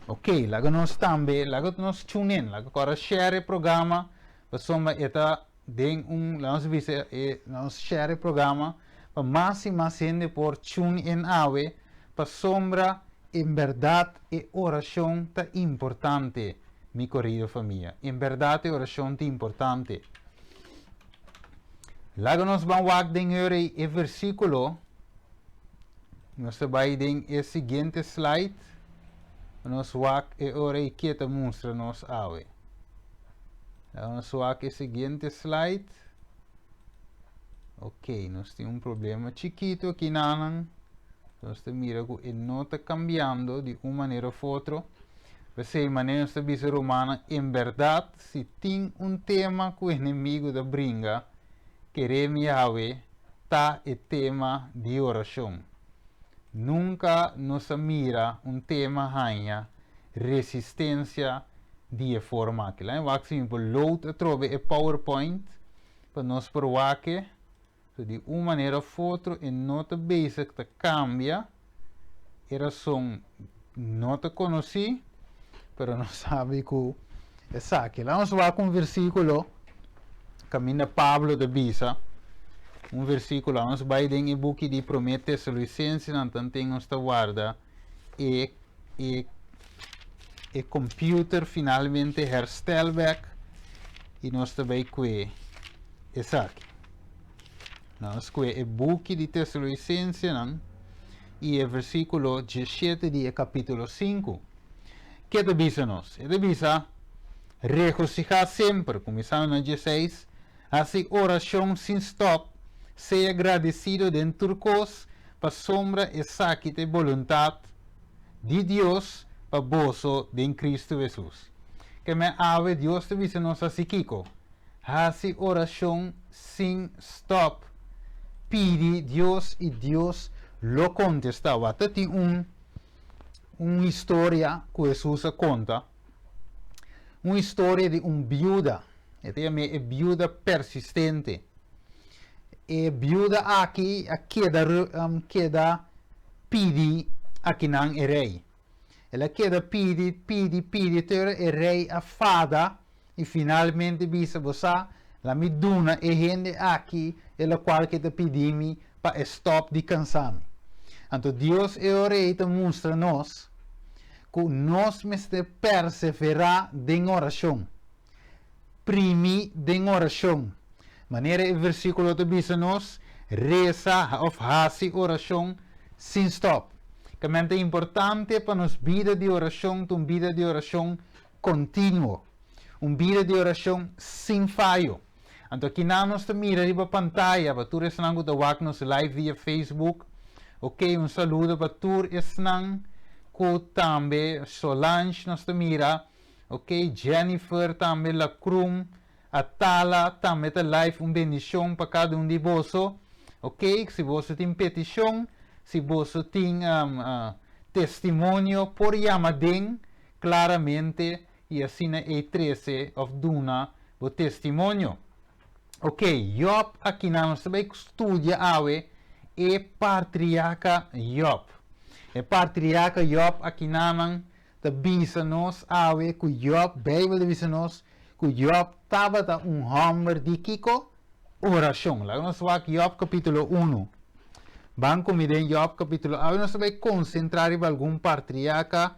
Ok, lago nós também, lago nós tune in, lago agora share o programa, para soma eta den nós visa nós share o programa, para mais e mais gente por tune in awe, para sombra em verdade e oração tá importante, mi querida família, em verdade oração tá importante. Lago nós vamos wag den hore e versículo, nós vai den e seguinte slide. Nós wak e ora e quieta mostra nos awe. Nós wak e seguinte slide. Ok, nós temos problema chiquito aqui nanan. Nós mira que não está cambiando de uma maneira ou outra. Você maneira esta bisa romana, em verdade, se tem tema que o inimigo da bringa, queremos Yahweh, tá e tema de oração. Nunca nos mira tema hanha resistência de forma que lá vai ser por load a trove e PowerPoint para nós provar que de uma maneira ou outra e nota basic te cambia era som nota conheci pero não sabe que é saque lá nós vai com um versículo caminha Pablo de Bisa versículo nós vai em e book de Prometheus Luicense não tem nos guarda e computer finalmente herstel back e nós também que é aqui nós que e book de Tessalonicense não e o versículo 17 de capítulo 5 que te bisa nós e te bisa regocijar sempre começando no 16 assim oração sem stop seja agradecido dentro de cos para sombra e saque de vontade de Deus para bozo de Cristo Jesus. Que me ave Deus te vise nos assim kiko. Hasi oração sem stop. Pide Deus e Deus lo contestava. Tem uma história que Jesus conta. Uma história de viúva. Esta é a viúva persistente. E viúva aqui queda pedi aqui não é rei. Ela queda pedi ter e rei a fada e finalmente bisa você la me duna e gente aqui ela qual que te pedimi para stop de cansame. Então Deus é o rei te mostra nós que nós mestre perseverar em oração. Primi em oração. Maneira o versículo te bisa nós reza of hasi oração sem stop. Que é importante para nos vida de oração, uma vida de oração contínua, uma vida de oração sem falho. Então aqui nós mira riba pantalla, para tu resnang da wak nos live via Facebook. Ok, um saludo para tu resnang ko também Solange nos mira. Ok, Jennifer também la Krum. Atala também tá live bendição para cada de vosso. Ok, se você tem petição, se você tem testemunho por yamading claramente e assim é 13 of Duna o testemunho. Ok, Job aqui nós também estudia awe e patriarca Job. E patriarca Job aqui nós bisa nos awe que Job Bíblia bisa nos que Job estava homem de kiko oração. Lá nós vamos Job capítulo 1. Vamos comigo em Job capítulo 1. Nós vamos concentrar em algum patriarca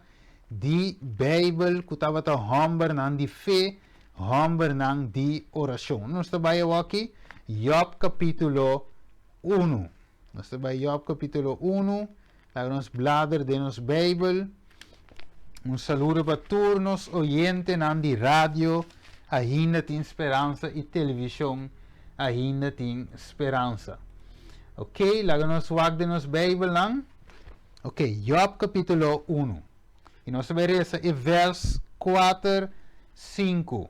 de Bíblia que estava homem de fé, homem de oração. Nós vamos aqui Job capítulo 1. Nós vamos Job capítulo 1. Lá nós bladder de nos Bíblia. Saludo para todos os oyentes de rádio. Ainda tem esperança e televisão ainda tem esperança. Ok, lá nós wag de nos Bíblia lang. Ok, Job capítulo 1. E nós veremos o verso 4, 5.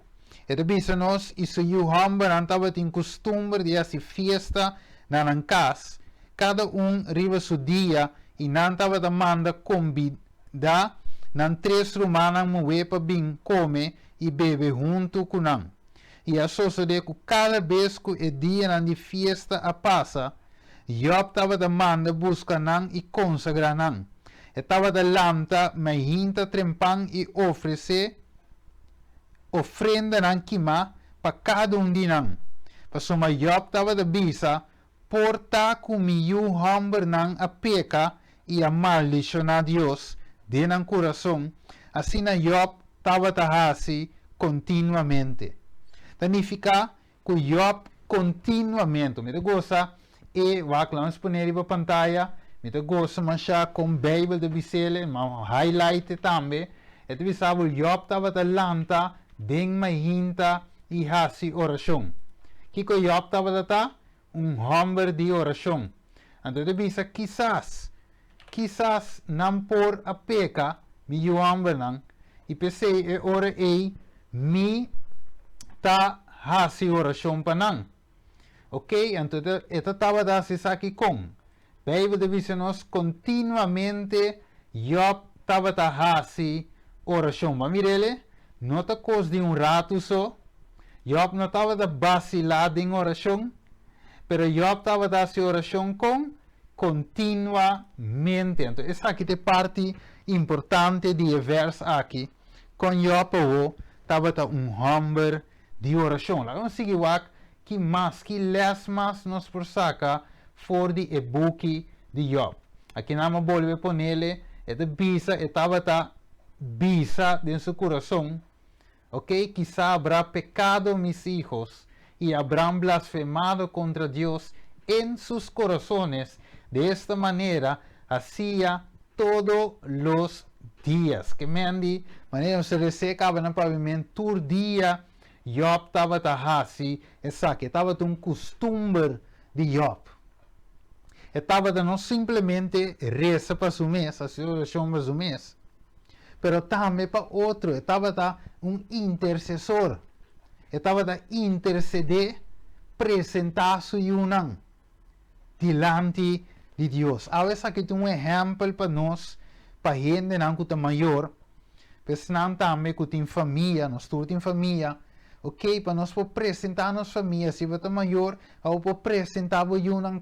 E bisa nós, isso o homem estava tem costume de fazer festa na casa. Cada riba seu dia e não estava demanda convida nan 3 romanas mover para bem come e bebe junto com não. E a sucede que cada vez que o dia de festa a passa, Job estava demanda busca não e consagra não. estava da lanta, mas hinta trempang e oferecer ofrenda nan kima para cada de nan. Paso Job estava da bisa, porta comiu hamber nan a peca e a maldicionar Deus de nan coração. Assim na Job estava da hasi continuamente. Significa que Job continuamente, me gosta e vamos poner para pantalla, me gosta manchar com Bible de Bisele, mas highlight também. E tu sabe, Job estava da lanta, bem mais hinta e hasi oração. Que Job estava da hamber de oração. Então tu bisa quizás não por a peca, me hamber não, e pensei e ora me ta hasi oração pa nang. Ok, então esta estava da se aqui com. Bíblia diz nos continuamente Job estava da hasi oração. Mas mirele, não ta coisa de rato só. Job não estava da vacilar em oração, pero Job estava da se oração com continuamente. Então essa aqui é parte importante de verso aqui. Com Job estava da hamber de oração. Lá vamos seguir que les mais nos forsaca for de e-book de Job. Aqui nós vamos volver a ponerle, bisa, estava da bisa de seu coração. Ok, quizá habrá pecado mis hijos y habrán blasfemado contra Dios en sus corazones. De esta manera hacía todos los días. Que me han dicho, manera se resecaba en el pavimento, todo día Job estava assim, que estava um costume de Job. Estava não simplesmente reza para o mês, a sua oração para o mês, mas também para outro, estava intercessor, estava interceder, apresentar sua união diante de Deus. A vezes aqui tem exemplo para nós, para gente que está maior, mas também que tem família, nós todos temos família. Ok, para nós apresentar nossa família, se você é maior, ou apresentar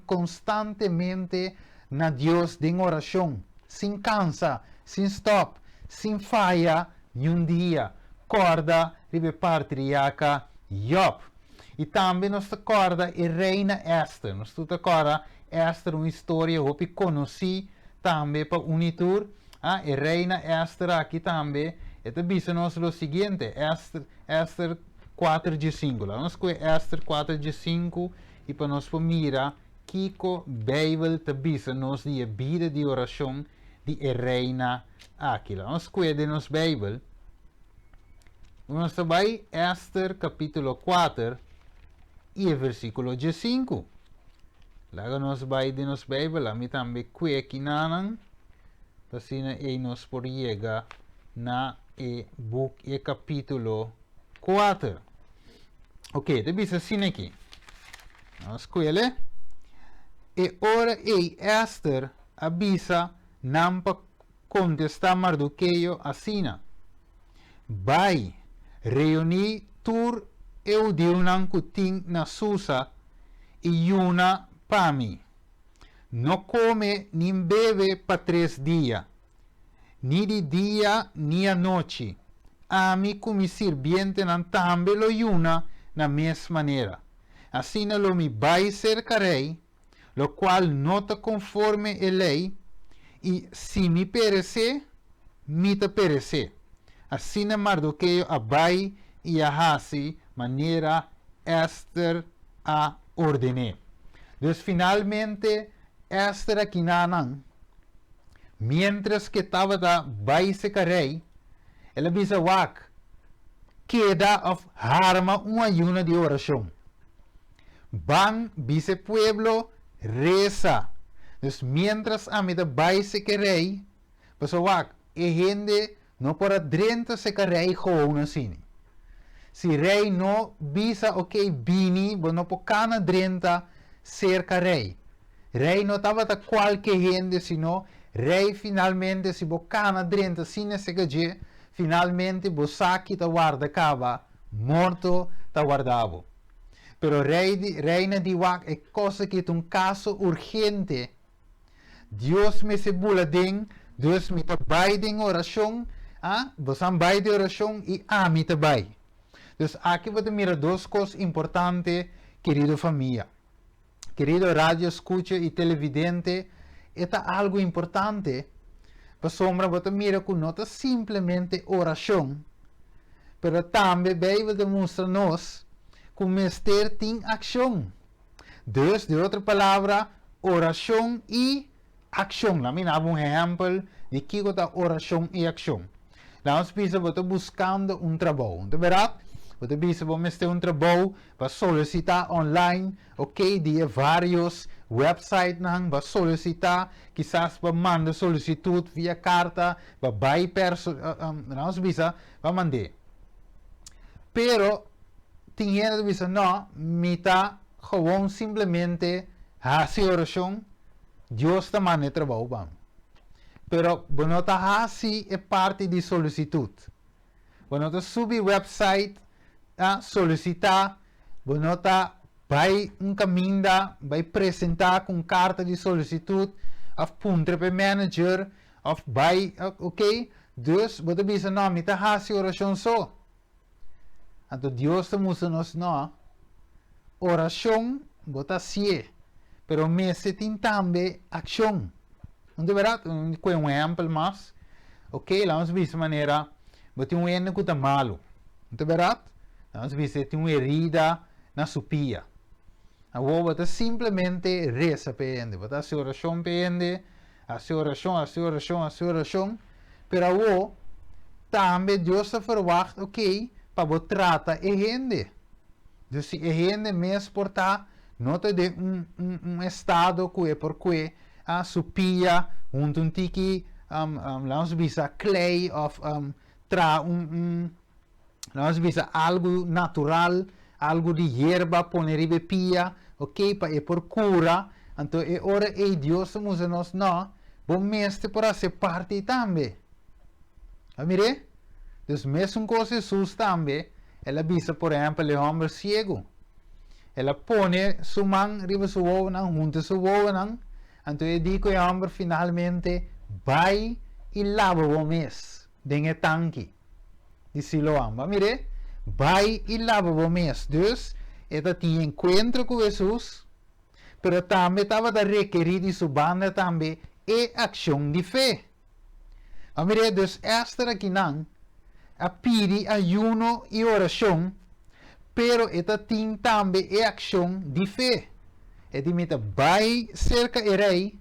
constantemente na Deus de oração, sem cansa, sem stop, sem falha, nenhum dia. Corda de patriarca Job. E também nós acorda a reina Esther. Nós acorda Esther, uma história que eu conheci também para unitur. A reina Esther aqui também. E também nós o seguinte, Esther 4:5. Vamos com Esther 4:5 e para nós mirar que a Bíblia te nos de vida de oração de reina aqui. Vamos com a nossa Bíblia. Vamos vai Esther capítulo 4 e versículo 5. Lá nós vai de nossa Bíblia, a mim também que aqui nanan, assim é nos por chegar na book e capítulo 4. Ok, det blir assim aqui. Vamos escolher. E ora Esther avisa não para contestar Mardoqueu assim. Vai reunir tur eu de um cutim na Susa e uma para mim. Não come nem bebe para 3 dias, nem de dia nem à noite. A mim como sirviente não também lo yuna na mesma maneira. Assim lo me vai cercarei, lo qual não te conforme a lei, e se me perecer, me te perecer. Assim Mardoqueu abai e a assim maneira Esther a ordené. Então, finalmente, Esther aqui nanan, mientras que estava da vai cercarei, ela bisa wak, queda of harma uma ayuna de oração. Van vice pueblo reza. Então, mientras a mida vai se querei, pues wak, e gente não para drenta se querei com assim. Se rei não visa ok bini, não por cana drenta ser querei. Rei não estava da qualquer gente, sino rei finalmente se bocana drenta sin se gaje, finalmente bosaki ta guarda cava, morto ta guardavo. Pero reina de wak é coisa que é um caso urgente. Deus me se bulading Dus mita bai de oração, você bai de oração e mita bai. Dus aqui você mira duas coisas importantes, querido família. Querido rádio escucha e televidente, é algo importante. Para sombra você mira que não é simplesmente oração, mas também vai demonstra-nos que o mistério tem ação. Dus, de outra palavra, oração e ação. Lá me dá um exemplo de que é oração e ação. Lá nós precisamos buscando trabalho. Não é verdade? Você precisa ter trabalho para solicitar online, ok? De vários websites para solicitar, quizás para mandar solicitude via carta, para buy nós precisa para mandar. Pero, tem gente que diz, não, me está gewoon simplesmente hace oração, Deus está mandando trabalho para mim. Pero, bueno, está hace é parte de solicitude. Bueno, está subir website, solicitar, bueno, está vai caminho, vai apresentar com carta de solicitude, of punter para manager, of vai, ok? Dus, você diz, não, me está hace oração só. Então, Deus está mostrando-nos, não, oração, bota sim, pero mese tem também ação. Não é verdade? Com um exemplo mais, ok? Lá vamos ver de maneira, você tem ene que está malo, não é verdade? Lá vamos ver se tem uma herida na sua pia. Agora você simplesmente reza para ele, você faz oração para ele, faz oração, pero agora também Deus está verwacht, ok? Para você tratar a gente. Então, se a gente mesmo portar, não tem estado que é porque a supia, tiki, vamos ver clay, of vamos ver algo natural, algo de hierba, poner em pia, ok? Para é por cura. Então, é hora que Deus nos não, bom mestre para ser parte também. Mire? Dus mesmo com Jesus também, ela visa, por exemplo, o homem cego. Ela põe sua mão riba sua boca, junta sua boca, então eu digo ao homem finalmente, vai e lava o mês, dentro do tanque. Disse o homem, mire, vai e lava o mês. Dus, ela tinha encontro com Jesus, mas também estava a requerir de sua banda também, e ação de fé. Mire, dus, esta aqui não, a pedir ayuno e oração, pero esta tem também a ação de fé. É de meta vai cerca de rei,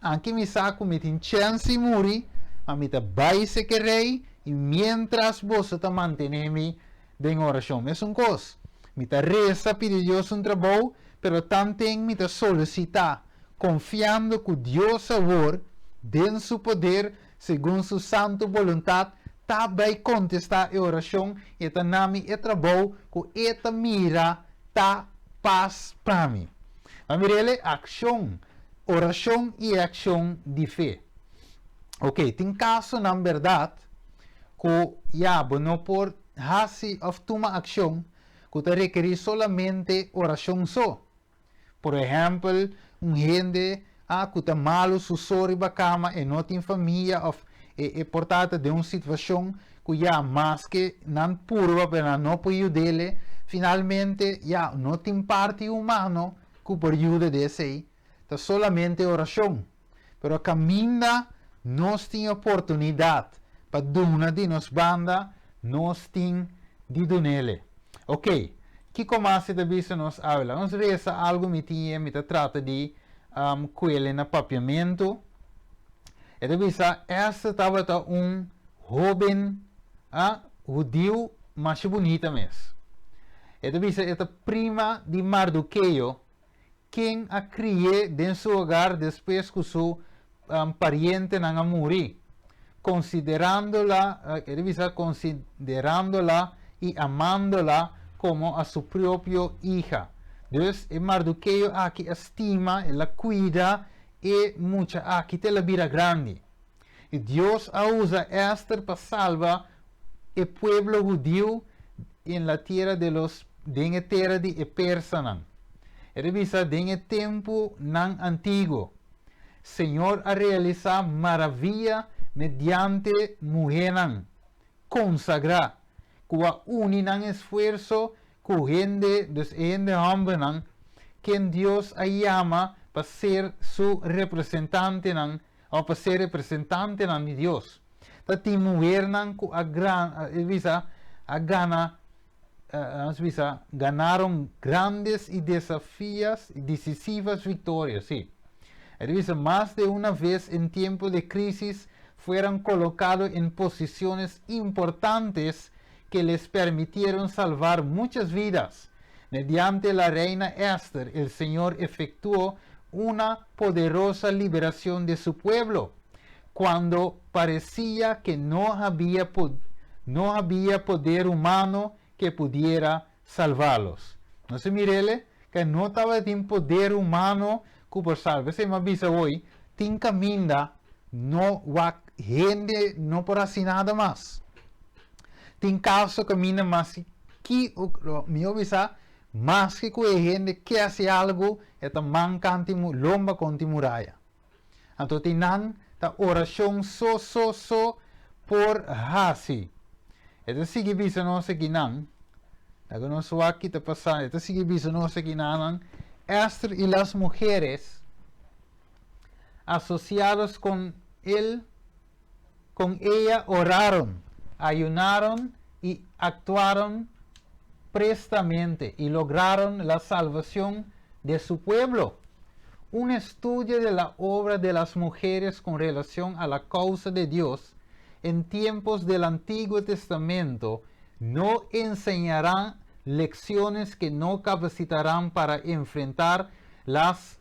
anche me saco me tem chance de morrer, mas meta vai cerca de rei, e mientras você está mantendo-me em oração. É uma coisa. Meta reza pedir Deus trabalho, pero também meta solicitar, confiando que Deus sabor, den su poder, segundo su santa vontade, vai contestar a oração, eta nami e trabalho, que eta mira, paz para mim. Amirele, ação, oração e ação de fé. Ok, tem caso, na verdade, que não por hasi of tuma ação, que te requer solamente oração só. Por exemplo, gente que está malo, susori ba cama, e não tem família, é portata de uma situação que mais que não purva, para não pode ajudar, finalmente não tem parte humana que pode ajudar desse, é solamente oração. Pero caminha, nós temos oportunidade para dar de nos banda, nós temos de dar nele. Ok, que começa a dizer nos habla, nós reza algo me trata de coelho no papiamento. Esta visa, esta estava jovem judeu mais bonita mesmo. Esta visa, esta prima de Mardoqueu, quem a criou em seu hogar depois que seu pariente não morreu, considerando-la e amando-la como a sua própria hija. Então, Mardoqueu aqui estima, ela cuida, e mucha aqui te la vira grande. E Deus usa Esther para salvar o pueblo judío em la tierra de los dengue terra de persa. Revisa dengue tempo nan antigo. Señor a realizar maravilla mediante mujeres consagra, kua uninan esfuerzo, gente hombre quien Dios llama para ser su representante o para ser representante de Dios. Tati mujer ganaron grandes y desafíos y decisivas victorias, sí. Más de una vez en tiempo de crisis fueron colocados en posiciones importantes que les permitieron salvar muchas vidas. Mediante la reina Esther, el Señor efectuó una poderosa liberación de su pueblo, cuando parecía que no había poder humano que pudiera salvarlos. No se mirele que no estaba en poder humano que por salvarse, me avisa hoy, tin caminda, no va gente, no por así nada más. Tin caso camina más que me avisa más que gente que hace algo, esta man cantimu lomba conti muralla. Entonces tinan ta oración so por hasi. Ito sigue bisa no se kinan. Dago no suaki te pasa, ito sigue bisa no se kinan. Esther y las mujeres asociados con ella oraron, ayunaron y actuaron prestamente y lograron la salvación de su pueblo. Un estudio de la obra de las mujeres con relación a la causa de Dios en tiempos del Antiguo Testamento no enseñará lecciones que no capacitarán para enfrentar las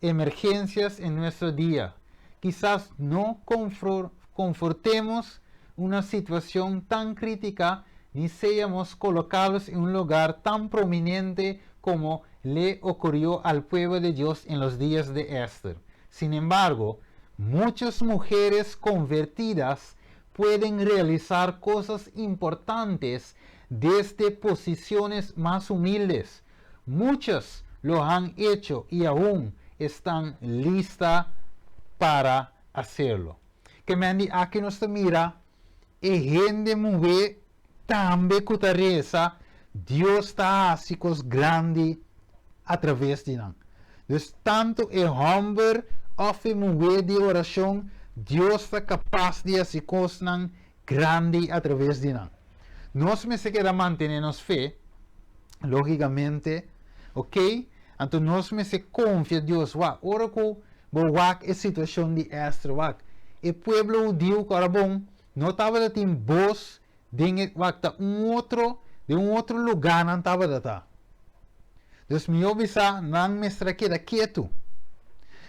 emergencias en nuestro día. Quizás no confortemos una situación tan crítica ni seamos colocados en un lugar tan prominente como le ocurrió al pueblo de Dios en los días de Esther. Sin embargo, muchas mujeres convertidas pueden realizar cosas importantes desde posiciones más humildes. Muchas lo han hecho y aún están listas para hacerlo. Que me andi aquí nos mira e gente mujer también cutareza Dios está así cosas grandes a través de nós. Dus tanto el hombre of a mujer de oración, Dios está capaz de hacer cosas grandes a través de nós. Nós me se queda mantenernos fe, lógicamente, ok? Então nós me se confia Deus, ora que a situação de Esther, o pueblo judío, cara bom, não estava de voz de um outro lugar, não estava de tá. Deus me avisa, não me estará quieto.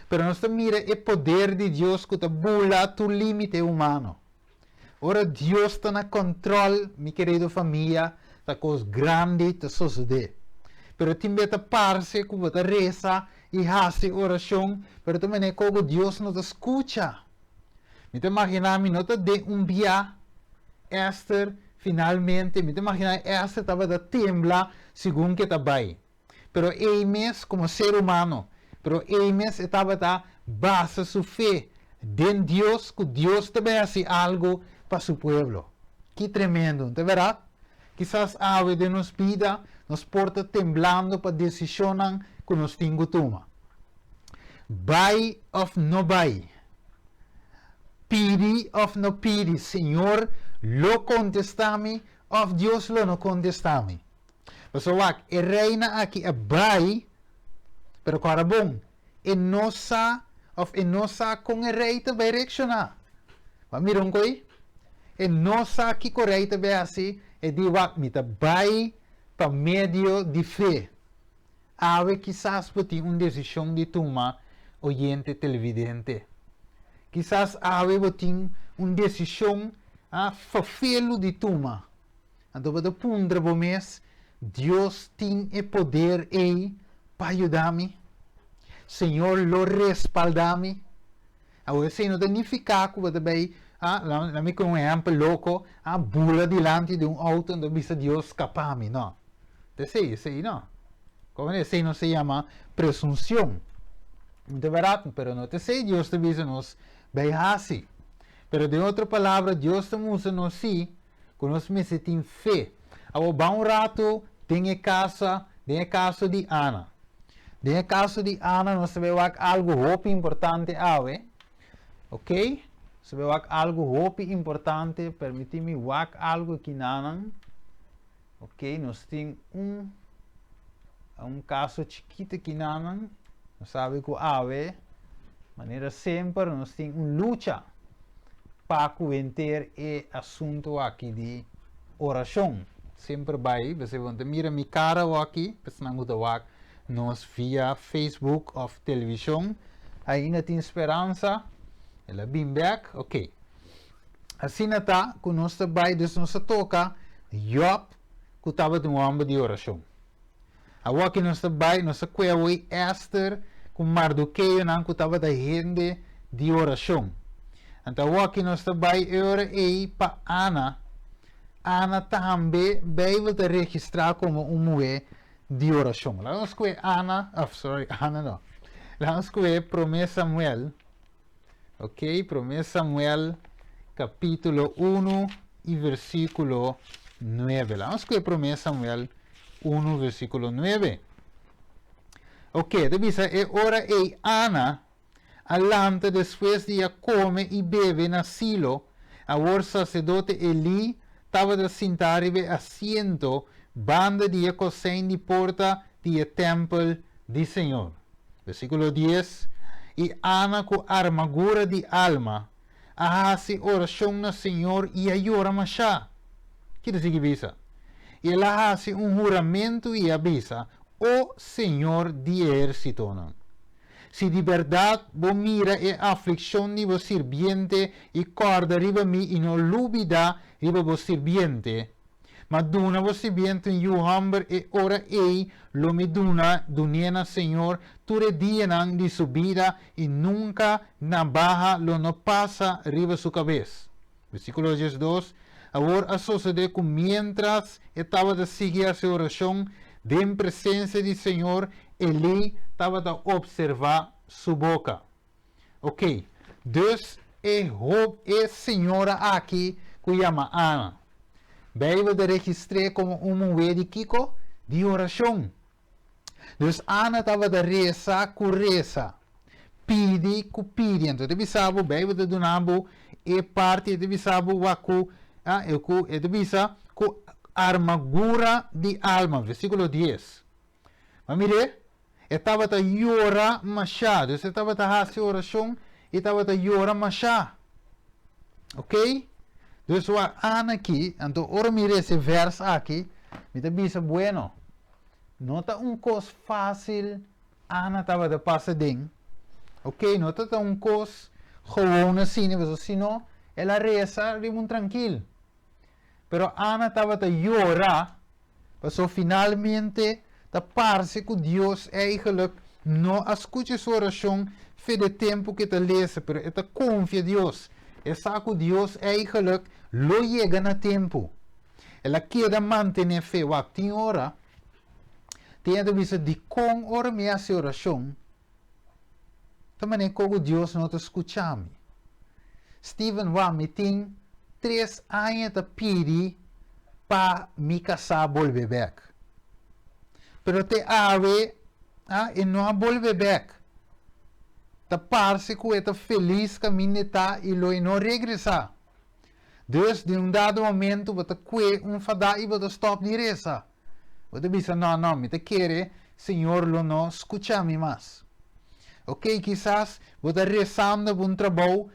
Pero nós mira o poder de Deus que bula o limite humano. Ora Deus está no controle, minha querida família, da coisa grande que sucede. Pero também está parece que você reza e faz oração, pero também é como Deus não te escuta. Me te imaginar, me não te dê dia, Esther, finalmente, me te imaginar, Esther estava a temblar, segundo que está bem. Pero Emes, como ser humano, pero Emes estava a base sua fé en Deus, que Deus também hace algo para su pueblo. Que tremendo, de verdade? Quizás ave de nos vida nos porta temblando para decisionan que nos tengo toma. Vai of no vai. Pidi of no pidi. Señor, lo contestame of Dios lo no contestame. So e reina aqui a vai, pero cara bom, e nossa com e rei te vai reaccionar. Mas miram coi? E nossa que correita vai assim, e di me te vai para medio de fé. Ave quizás botin uma decisão de tomar oyente televidente. Quizás ave botin uma decisão a fafelo de tomar. Então para pundra bo mês, Deus tem o poder aí para ajudar-me. Senhor, lo respalda-me. Agora, se não significa que você vai, lá me com um exemplo louco, bula delante de um auto onde bisa Deus escapar-me, não. Sei, não. Como é, sei não se chama presunção. de barato, pero no te sei Dios te dice nos vai assim. Pero de outra palavra, Deus te usa nos sim, que nós me sentimos fé. Ao bom rato, tem caso de Ana. Tem caso de Ana, nós sabemos algo muito importante, ok? Sabemos algo muito importante, permite-me ver algo aqui na ok? Nós temos um caso chiquito aqui na nós sabemos que maneira sempre, nós temos uma luta para conter o assunto aqui de oração. Sempre vai, você vai mirar minha cara aqui, você não muda nos via Facebook ou televisão. Ainda tem esperança, ela bem back, ok. Assim está, que nós vai, nós toca, Job, que estava de uma de oração. Aqui nós vai, nós conhece Esther, com Mardoqueu, que estava da gente de oração. Então aqui nós vai ora aí para Ana. Ana também veio de registrar como mulher de oração. Lá nós conhece Ana não. Lá nós conhece 1 Samuel. Ok, 1 Samuel, capítulo 1 e versículo 9. Lá nós conhece 1 Samuel 1, versículo 9. Ok, dice, e ora Ana, alante después de come y bebe en asilo, ahora sacerdote Eli estaba de sentar y asiento, banda de cosén de porta de templo del Señor. Versículo 10. Y Ana con armadura de alma, hace oración al Señor y ayora masha. ¿Qué dice que avisa? Y él hace un juramento y avisa, oh Señor de ejército. Si de verdad vos mira e aflicción de vos sirviente y corda riba mí y no olvida riba vos sirviente, ma duna vos sirviente en hambre e ora lo me duniena Señor, tu redienan de su vida y nunca na baja lo no pasa riba su cabeza. Versículo 2. Ahora sucede que mientras estaba de seguir a su oración, de en presencia del Señor, Eli estava a observar sua boca. Ok, dus é senhora aqui que chama Ana. Veio de registrar como uma mulher de Kiko de oração. Dus Ana estava de reza com reza. Pidi com pidi. Então, deve saber, veio de donabo e parte, deve saber e deve saber com armadura de alma. Versículo 10. Vamos ver? Estava a llorar machado. Você estava a fazer oração e estava a llorar machado. Ok? Então, a Ana aqui, então, ora mire esse verso aqui, me diz, bueno, não está coisa fácil, Ana estava a passar dentro. Ok? Não está coisa gewoon assim, mas senão, ela reza, muito tranquilo. Pero Ana estava a llorar, mas finalmente, da parte que Deus eigenlijk não escuta sua oração de tempo que te lesa, pero esta confia Deus. É que Deus eigenlijk lo chega no tempo. Ela quer manter fé. Tem hora, tem a visa de com ora me hace oração. Também como Deus não te escuta. Steven Wami tem 3 anos de pedir para me casar volver back. Pero te ave e não volve back. Te parece que está feliz caminho está e lo não regressar. Dus de dado momento você quer fada e você stop de reza. Você diz não, me te quer, Senhor, lo não escucha-me mais. Ok, quizás você rezando por trabalho,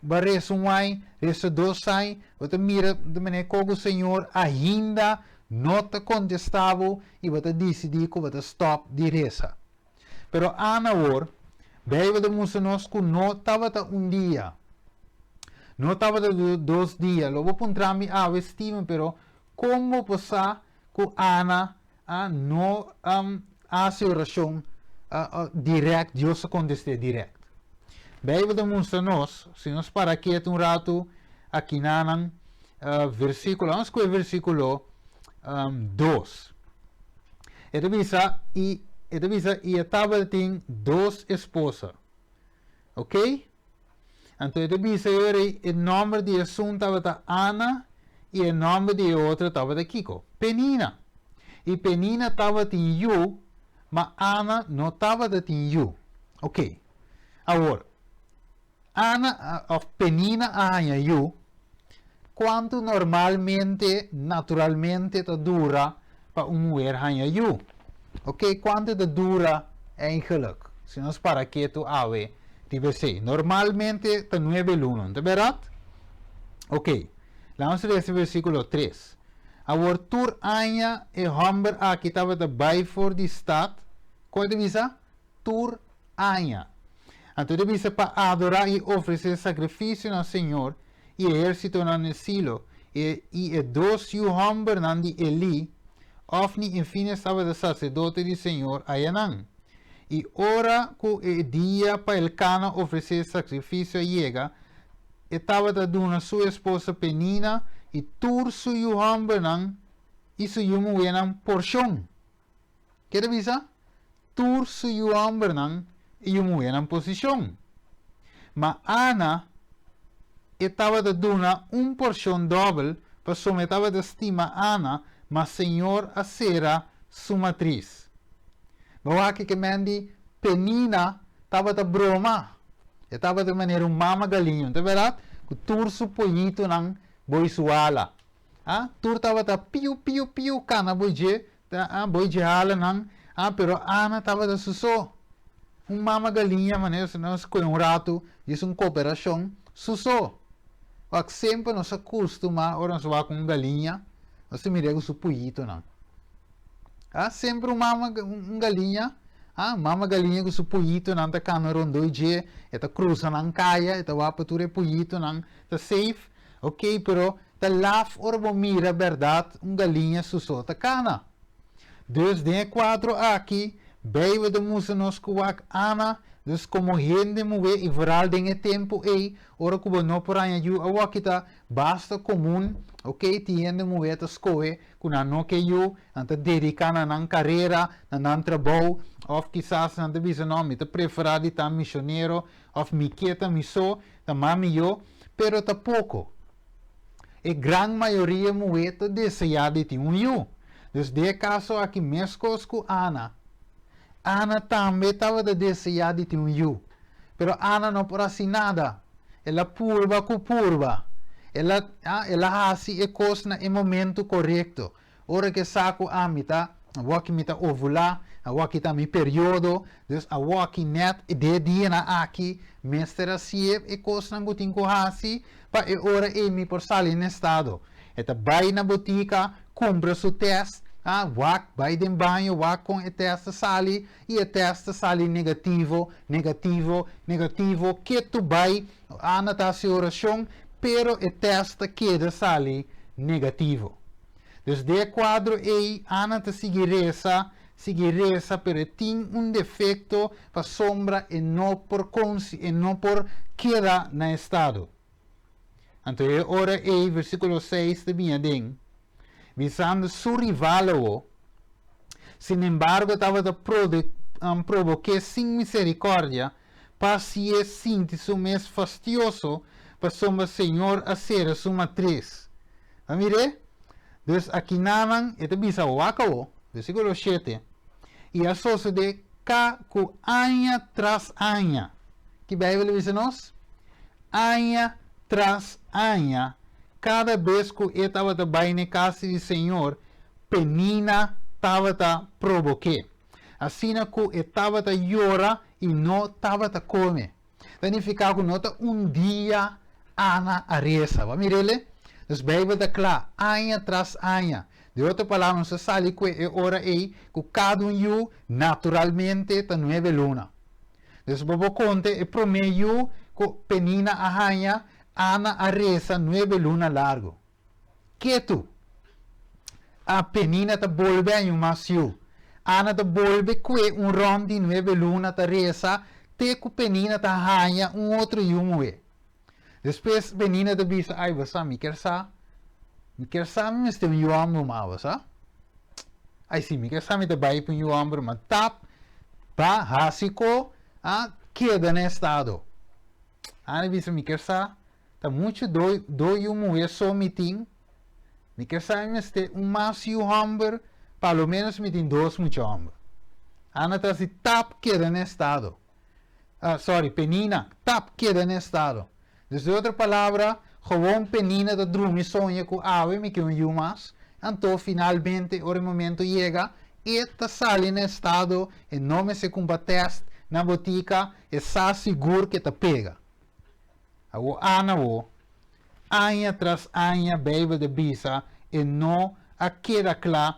vai rezar ano, reza 2 anos, você mira de maneira como o Senhor ainda não te contestava e você decidiu que você stop de reza. Pero Ana ora, veio de nós que não estava dia. Não estava 2 dias. Logo encontramos a Steven, pero como passar que Ana não faz oração direct, Deus contesta direct. Veio de nós, se nós para aqui rato, aqui na versículo, vamos com o versículo 2. Ele diz, e Então, e estava tem duas esposas. Ok? Então, o nome de assunto estava Ana e o nome de outra estava Kiko. Penina. E Penina estava em you, mas Ana não estava em you. Ok. Agora, Ana, Penina ahanha you, quanto normalmente, naturalmente, dura para mulher ahanha you. Ok? Quanto dura eigenlijk? Se nós para que tu ave, deve ser. Normalmente, está 9 lunas, ¿de verdad? Ok. Vamos a esse versículo 3. Agora, tur ahanha e homem aqui estava bij voor die stad. Qual divisa? Tur ahanha. Então, divisa para adorar e oferecer sacrifício ao Senhor e exército no silo. E dois e o homem de Eli, Ofni, enfim, estava de sacerdote do Senhor, Ayanã. E ora que o dia para el Cana oferecer sacrifício chega, estava dando sua esposa Penina e tur sua homem e sua mulher porção. Que divisa? Tur sua homem e mulher posição. Mas Ana estava dando porção doble para someter a estima Ana, mas Senhor a será sua matriz. Mas aqui que mendi Penina estava de broma. Estava de maneira mama galinho, tá verdade? Que tur su pollito nang boisuala. Tur estava de piu cana boije, boije hala nang, pero Ana estava de suso. Mama galinha, maneira se nós com rato, isso cooperação, suso. Porque sempre nos acostuma, ora nós vamos com galinha, nós se mira com su pollito nang. Sempre galinha, mama galinha com su pollito nang ta cano rondoije, eta cruza nang kaya, eta wapa ture pollito nang ta safe, ok, pero ta laf orbo mira verdade, galinha suso ta cana. Dus de quadro aqui, bij de moesten nos kuwak Ana, dus como gente moe e vooral dinge tempo ora kubo no por anya yu awakita, basta comum, ok, tiende moe ta skoe, kuna no que yu, anta dedicana nan carreira, nan trabalho, of quizás anta bisa no, mi ta preferadi ta missionero, of mi quieta mi so, ta mami yo, pero ta poco. E gran maioria moe ta desejade ti un yu. Dus de caso aqui mescos com Ana. Ana também estava de desejar de ter um yu. Pero Ana não por assim nada. Ela purva com purva. Ela hace e coisa no momento correto. Ora que saco a mita, a waki mita ovula, a waki tá mi período, dus a waki net de dia na aqui, mestre siep e coisa na gutin ko hasi, pa e ora e mi por salir no estado. Eta vai na botica, compra su teste, wak vai dem banho, wak com e teste sali, e e teste sali negativo, que tu vai, anota a oração, pero e teste queda sali negativo. Dus de quadro e anota seguiresa, pero tem defecto para sombra e não por queda na estado. Então, ora e versículo 6 de minha den. Visando su rivalo, sin embargo, estava de provocar sem misericórdia, para se sentir su mais fastioso, para sombra Senhor a ser a sua matriz. Mire? Dus aqui naman, ito bisa wakao, versículo 7, e a socio de ka ku aña tras aña. Que Bíblia diz nos? Aña tras aña. Cada vez que eu estava na casa do Senhor, Penina estava a provocar. Assim que eu estava a chorar e não estava a comer. Significa que não dia Ana a reza. Vamos ver? Dus Bíblia está claro, aña tras aña. De outra palavra, se sale que é hora aí, que cada naturalmente está 9 luna. Dus vou contar e prometo que Penina a aña, Ana a reza 9 luna largo. Que tu? A Penina te volve a um masio. Ana te volve que ron de 9 luna te reza, te que Penina te arranha outro yumue. Depois Penina te diz, ai você me quer sa? Me quer sa me tem yuambo ma você? Ai sim, me quer sa me te bai para yuambo, mas tap pa hasiko queda no estado. Ana visa me quer sa, tá muito doi mulher só meeting. Me quer sa este mais hamburger, pelo menos meeting 2 muito hamburger. Ana tá se tap queda no estado. Penina, tap queda no estado. Dus de outra palavra, gewoon penina da drumi sonha com ave me que um mais. Então finalmente o momento chega e tá sale no estado e não me se cumpa teste na botica e está seguro que tá pega. Agora Ana año tras año bebe de bisa e não a queda claro,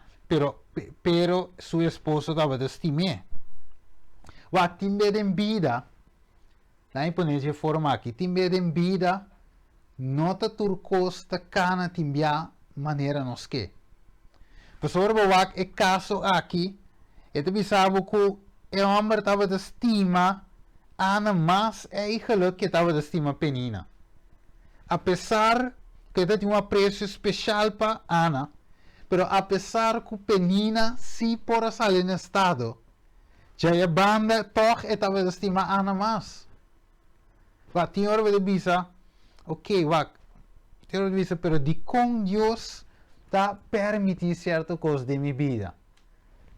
pero su esposo estava de estimé. O timbe de vida, lá em Ponente forma aqui, timbe de vida, nota turcosta cana timbia maneira nos que. Professor Bowak é caso aqui, e te bisabo que o homem estava de estima, Ana mais é geluk que estava de estima penina. Apesar que ele tinha um apreço especial para Ana, pero apesar que penina se por sair no estado, já a banda toch estava de estima Ana mais. Wat tinha hora de bisa, ok, tinha hora de bisa, pero de com Deus está permitir certa coisa de minha vida,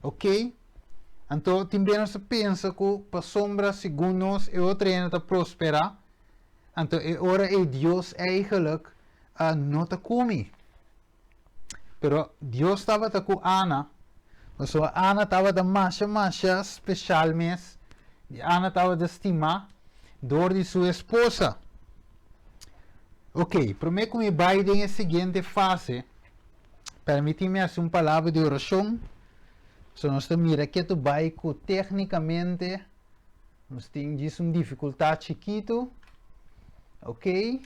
ok? Então, também nós pensa que para sombra segundos e outra ainda está prospera, então ora é Deus eigenlijk não está comigo. Pero Deus estava com Ana, então Ana estava de masha especialmente, Ana estava de estima dor de sua esposa. Ok, prometo que me vai em seguinte fase. Permite-me fazer uma palavra de oração. Se nós mira que tu vai que tecnicamente nós temos uma dificuldade chiquito, ok?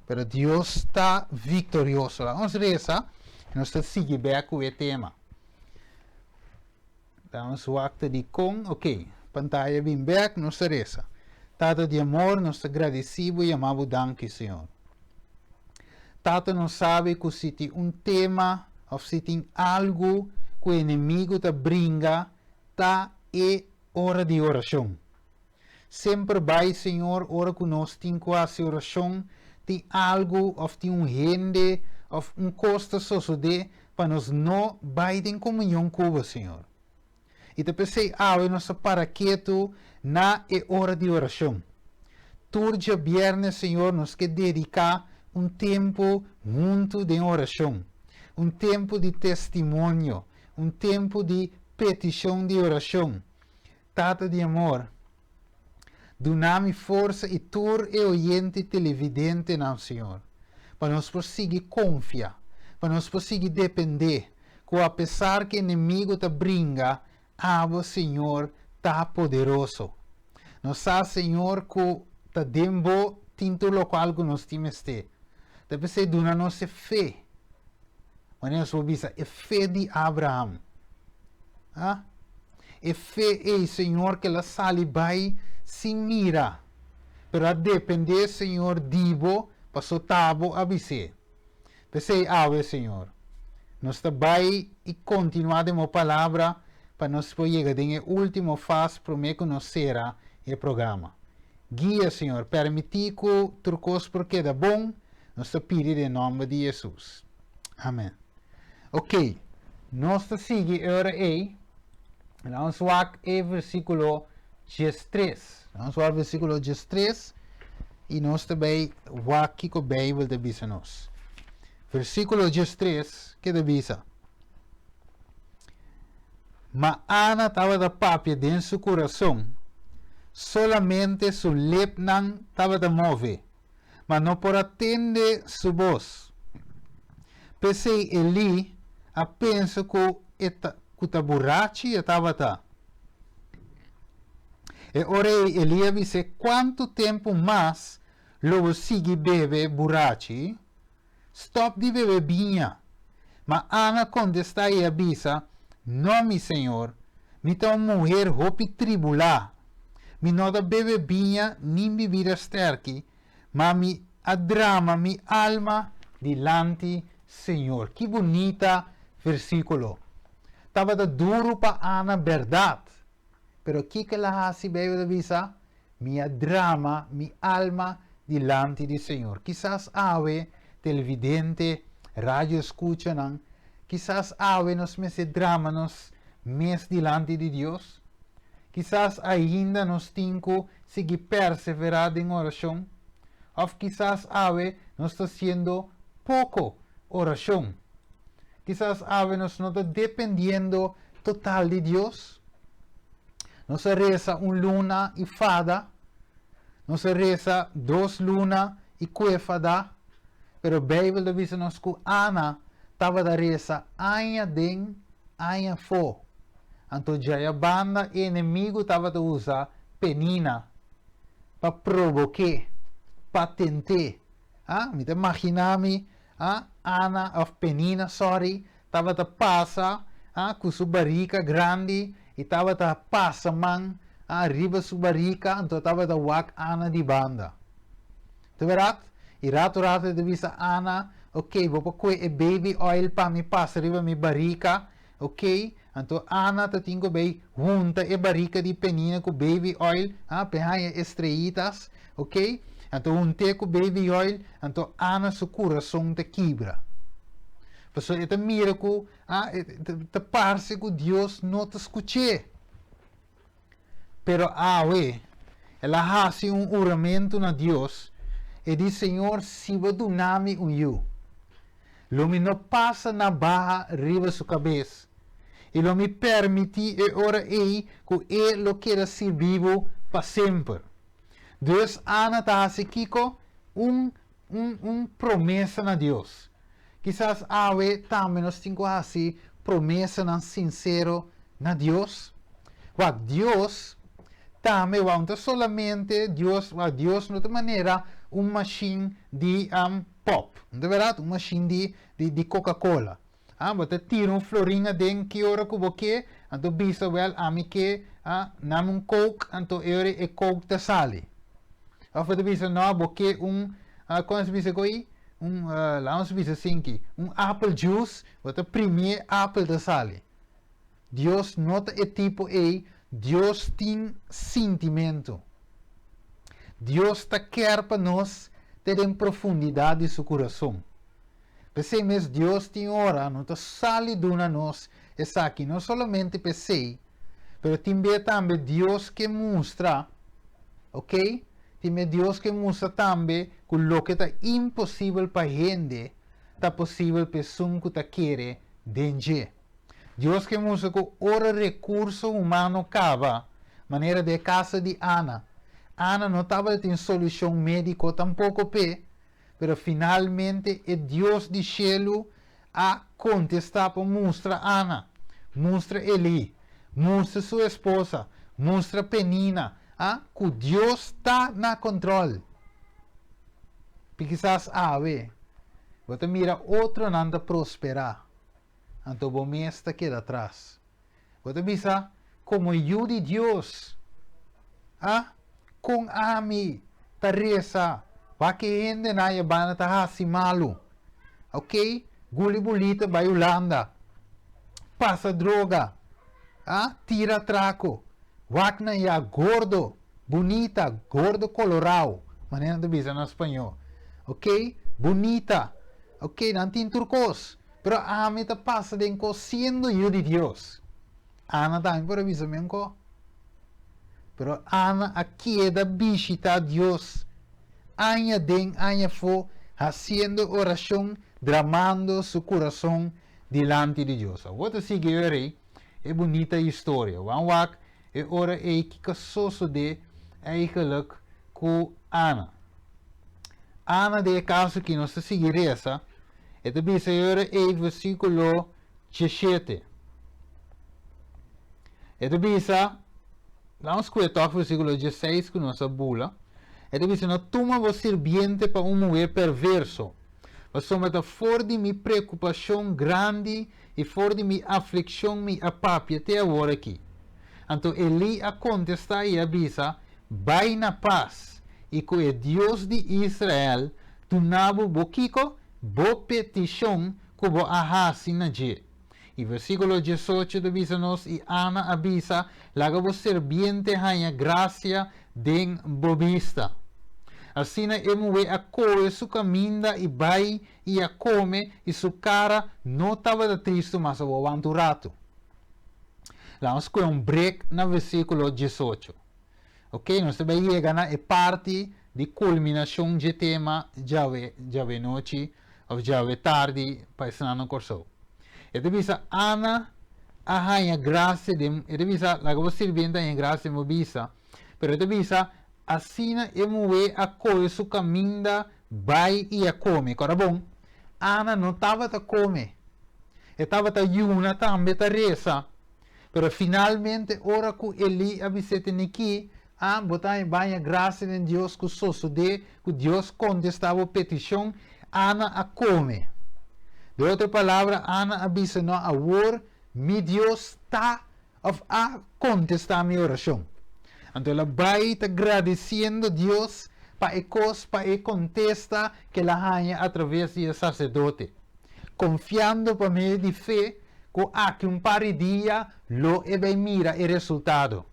Pero Deus está vitorioso. Vamos rezar e nós seguir bem com o tema. Damos o acto de com, ok? Pantalla bem back, nós reza. Tata de amor, nós agradecemos e amamos danke, Senhor. Tata não sabe que se tem tema ou se tem algo que o inimigo te brinca, tá é hora de oração. Sempre vai, Senhor, hora que nós temos quase oração, tem algo, ou tem rende, ou custo suceder, para nós não vai em comunhão com o Senhor. E te pensei, nós para quieto, na é hora de oração. Todo viernes, Senhor, nós quer dedicar tempo junto de oração, tempo de testemunho, tempo de petição de oração. Tata de amor, dá-me força e tur e oyente televidente, não, Senhor, para nós conseguir confiar, para nós conseguir depender, que apesar que o inimigo te brinca, o Senhor está poderoso. Nós sabemos, Senhor, que te demos tinto local que nós temos. Deve ser dona nossa fé. Mas nós vamos dizer, é fé de Abraão. É fé, Senhor, que ela sale vai sem mira. Pero a depender, Senhor, dibo, passou tabo a dizer. Pensei, Senhor. Nós vai e continuar de uma palavra para nós poder chegar em última fase para me conhecer o programa. Guia, Senhor, permitir que o turcos porque é bom, nós te pedimos em nome de Jesus. Amém. Ok, nós seguimos agora aí, vamos ver o versículo 13. Vamos ver o versículo 13 e nós também vamos aqui com a Bíblia de Bisa-nos. Versículo 13, que de Bisa? Mas Ana estava da papia dentro do seu coração, solamente su lepnan estava de mover, mas não por atender sua voz. Pensei Eli, a penso que está borracho e estava tá. E orei Eli disse, quanto tempo mais logo sigue bebe borracho? Stop de beber vinha. Mas Ana contesta e avisa, não, meu senhor, me tá uma mulher hopi tribular. Mi não da bebe vinha, nem bebida sterki, mas me adrama mi alma dilante Senhor. Que bonita versículo. Estava da duro para Ana verdade. Pero que la hasi bebe de visa, minha drama, minha alma delante do Senhor. Quizás ave televidente, rádio escucha, não? Quizás ave nos mese drama nos mes delante de Deus. Quizás ainda nos tinco seguir perseverado em oração. Ou quizás ave nos está sendo pouco oração. Quizás ave nos não está dependiendo total de Deus. Nos reza luna e fada. Nos reza 2 luna e fada. Pero a Bíblia diz nos que Ana estava da reza aia den, aia fo. Então já a banda inimigo estava a usar penina para provocar, para tentar. Me imaginava Ana of penina, estava a passar com sua barriga grande e estava a passar man arriba sua barriga, então estava a wak Ana de banda. Tá verdade? E rato de vista Ana, ok, vou pôr baby oil para me passar arriba minha barriga, ok? Então Ana tá tinha bem junta e barriga de penina com baby oil, penhaia estreitas, ok? Então junte com baby oil, então Ana seu coração te quebra. Pessoal, é um miracle, te parece que Deus não te escuta. Pero ela hace juramento na Deus e diz, Senhor, se você donami eu, lo me não passa na barra riba sua cabeça, e lo me permite e ora que ele queira ser vivo para sempre. Deus Ana está assim kiko promessa na Deus. Quizás também nós temos assim promessa na sincero na Deus. Deus também não solamente Deus não de maneira machine de pop, de verdade, machine de Coca-Cola. Você tira florinha dentro que hora que você, então bisa que nam Coke, então é Coke te sale. Ou você bisa não, porque como se bisa coi, lá se bisa assim apple juice, você primeiro apple te sale. Deus não é tipo Deus tem sentimento. Deus quer para nós ter em profundidade seu coração. Pensei mesmo, Deus tem hora, não está sali duna nós, essa aqui, não somente pensei, mas também Deus que mostra, ok? Tem Deus que mostra também que o que está impossível para a gente, está possível para a pessoa que está querendo dentro. Deus que mostra que o recurso humano acaba, maneira de casa de Ana. Ana não estava tendo solução médica tampouco, mas finalmente é Deus do céu a contestar para mostrar Ana, mostra Eli, mostra sua esposa, mostra Penina, que Deus está na controle. Porque quizás você mira outro não prosperar. Então o mestre queda atrás. Você pensa, como eu de Deus, com ami, taresa, porque gente na yabana tá assim malo, ok? Guli bolita vai Holanda, passa droga, tira traco, wakna ya gordo, bonita, gordo colorado, maneira de dizer no espanhol, ok? Bonita, ok? Não tem turcos. Pero ami ta passa de siendo yo de Dios. Ana também por aviso me enco. Pero Ana aqui é da visita a Deus. Aña den, aña fo, haciendo oração, dramando su coração delante de Deus. Agora sigue aí, é bonita história. Vamos é ora é que casoso de eigenlijk com Ana. Ana de caso que nós seguiremos essa. Ito bisa yore versículo 17. Ito bisa, vamos a versículo 16 com nossa bula. Ito bisa, não toma o sirviente para mulher perverso. Mas somente fora de minha preocupação grande e fora de minha aflição, minha apátia até agora aqui. Então Eli a contestar e avisa, vai na paz, e com o Deus de Israel, tu nabo boquico, bo petição que bo ahasi na je. E versículo 18 diz-nos, e Ana avisa, lago serviente hanya gracia den bobista. Assim, emo a coe su caminda e vai e a come, e su cara não estava triste, mas o avanturato. Vamos com break no versículo 18. Ok? Nós também chegamos na parte de culminação de tema, já é noite, ou já é tarde, para ensinar no corso. E depois, Ana, a graça de, e depois, a que você vende a graça de mobisa, pero depois, assim, emo a coe su caminda, vai e a come. Agora, bom, Ana não estava a comer. Estava a yuna também a reza. Pero finalmente, ora que ele avisete aqui, botar banha graça de Deus que só de que Deus contestava a petição, Ana a come. De outra palavra, Ana avisa no agora, mi Deus está a contestar minha oração. Então ela vai agradecendo a Deus para contesta que ela ganha através do sacerdote. Confiando para meio de fé, que aqui par de dia, lo vai mira o resultado.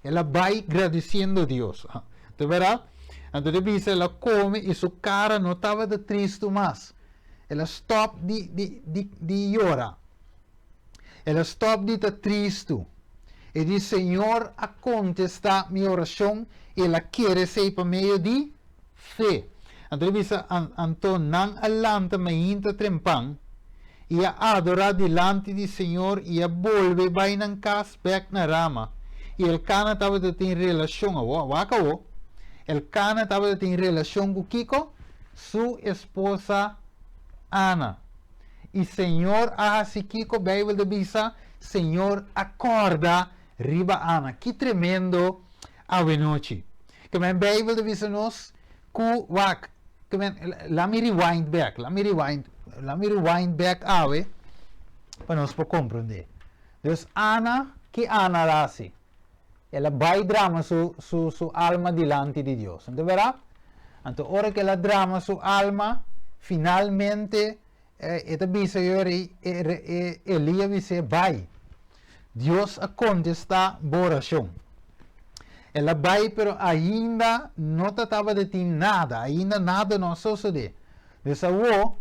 Ela vai agradecendo a Deus. De verdade? Então depois ela come e sua cara não estava de triste mais. Ela stop de chorar. Ela stop de estar triste. E diz, Senhor, a contestar minha oração, ela quer ser por meio de fé. Então depois, então não alanta mainta trempang, e a adorar delante do Senhor, e a volve vai na casa, back na rama. E el cana estava de ter relação, el cana estava de ter relação com Kiko, sua esposa Ana. E Senhor, se Kiko, Bíblia de Bisa, Senhor, acorda, riba Ana. Que tremendo a noite. Que a Bíblia de Bisa nos, let me rewind back ave, para nós compreender. Então, Ana, que Ana rasi? Ela vai drama su alma delante de Deus. Então, verá? Então, ora que ela drama su alma, finalmente, esta bisa yori, Elia disse, vai. Deus a contestar a oração. Ela vai, pero ainda não estava de ter nada, ainda nada não sucedeu. Então,